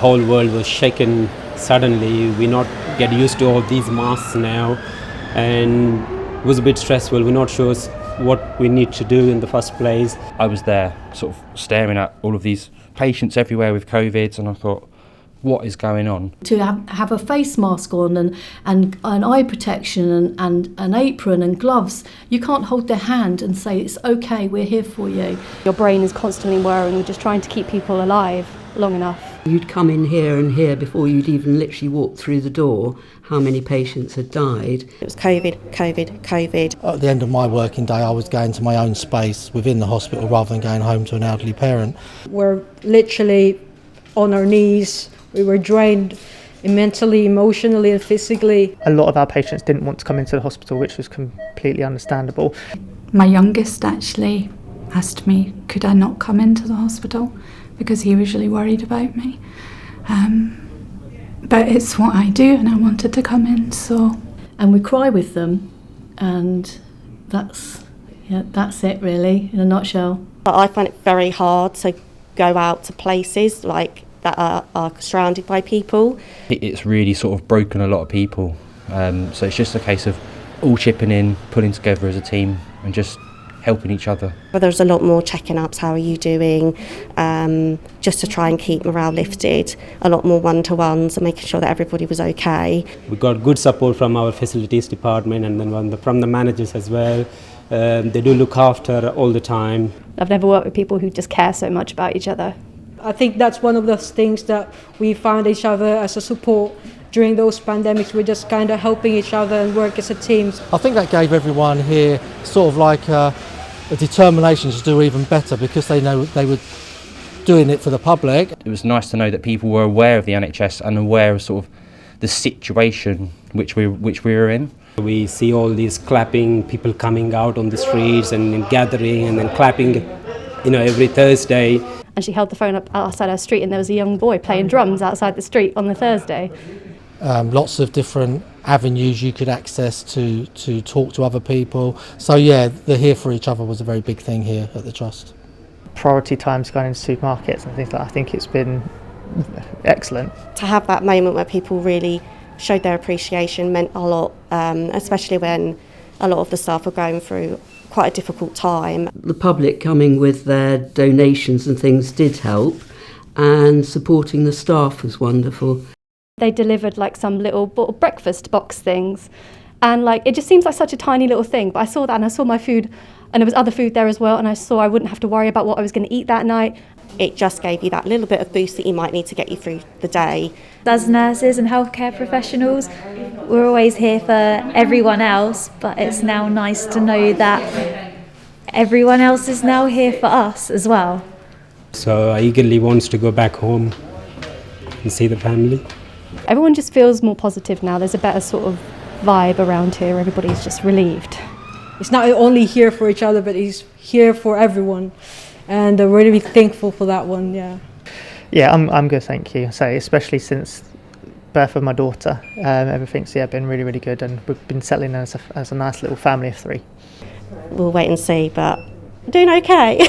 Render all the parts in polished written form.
whole world was shaken suddenly. We not get used to all these masks now, and it was a bit stressful. We're not sure what we need to do in the first place. I was there sort of staring at all of these patients everywhere with COVID, and I thought, what is going on? To have a face mask on and an eye protection and an apron and gloves, you can't hold their hand and say, it's okay, we're here for you. Your brain is constantly whirring, you're just trying to keep people alive long enough. You'd come in here and hear before you'd even literally walked through the door how many patients had died. It was COVID, COVID, COVID. At the end of my working day, I was going to my own space within the hospital rather than going home to an elderly parent. We're literally on our knees. We were drained mentally, emotionally and physically. A lot of our patients didn't want to come into the hospital, which was completely understandable. My youngest actually asked me, could I not come into the hospital, because he was really worried about me. But it's what I do, and I wanted to come in, so. And we cry with them, and that's it really, in a nutshell. But I find it very hard to go out to places like that are surrounded by people. It's really sort of broken a lot of people. So it's just a case of all chipping in, pulling together as a team and just helping each other. But there's a lot more checking ups, how are you doing, just to try and keep morale lifted, a lot more one-to-ones and making sure that everybody was okay. We got good support from our facilities department and then from the managers as well. They do look after all the time. I've never worked with people who just care so much about each other. I think that's one of the things that we found each other as a support during those pandemics. We're just kind of helping each other and work as a team. I think that gave everyone here sort of like a determination to do even better, because they know they were doing it for the public. It was nice to know that people were aware of the NHS and aware of sort of the situation which we were in. We see all these clapping, people coming out on the streets and gathering and then clapping, every Thursday. And she held the phone up outside our street, and there was a young boy playing drums outside the street on the Thursday. Lots of different avenues you could access to talk to other people. So yeah, the here for each other was a very big thing here at the Trust. Priority times going into supermarkets and things like that, I think it's been excellent. To have that moment where people really showed their appreciation meant a lot, especially when a lot of the staff were going through quite a difficult time. The public coming with their donations and things did help, and supporting the staff was wonderful. They delivered like some little breakfast box things, and it just seems like such a tiny little thing, but I saw that and I saw my food, and there was other food there as well, and I saw I wouldn't have to worry about what I was going to eat that night. It just gave you that little bit of boost that you might need to get you through the day. As nurses and healthcare professionals, we're always here for everyone else, but it's now nice to know that everyone else is now here for us as well. So I eagerly wants to go back home and see the family. Everyone just feels more positive now. There's a better sort of vibe around here. Everybody's just relieved. It's not only here for each other, but he's here for everyone. And we're really thankful for that one, yeah. Yeah, I'm good, thank you. So especially since birth of my daughter, everything's been really, really good, and we've been settling as a nice little family of three. We'll wait and see, but doing okay.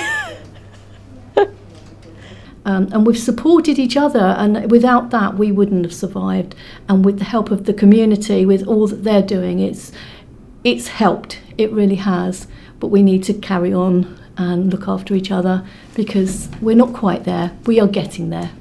And we've supported each other, and without that we wouldn't have survived. And with the help of the community, with all that they're doing, it's helped, it really has. But we need to carry on and look after each other, because we're not quite there. We are getting there.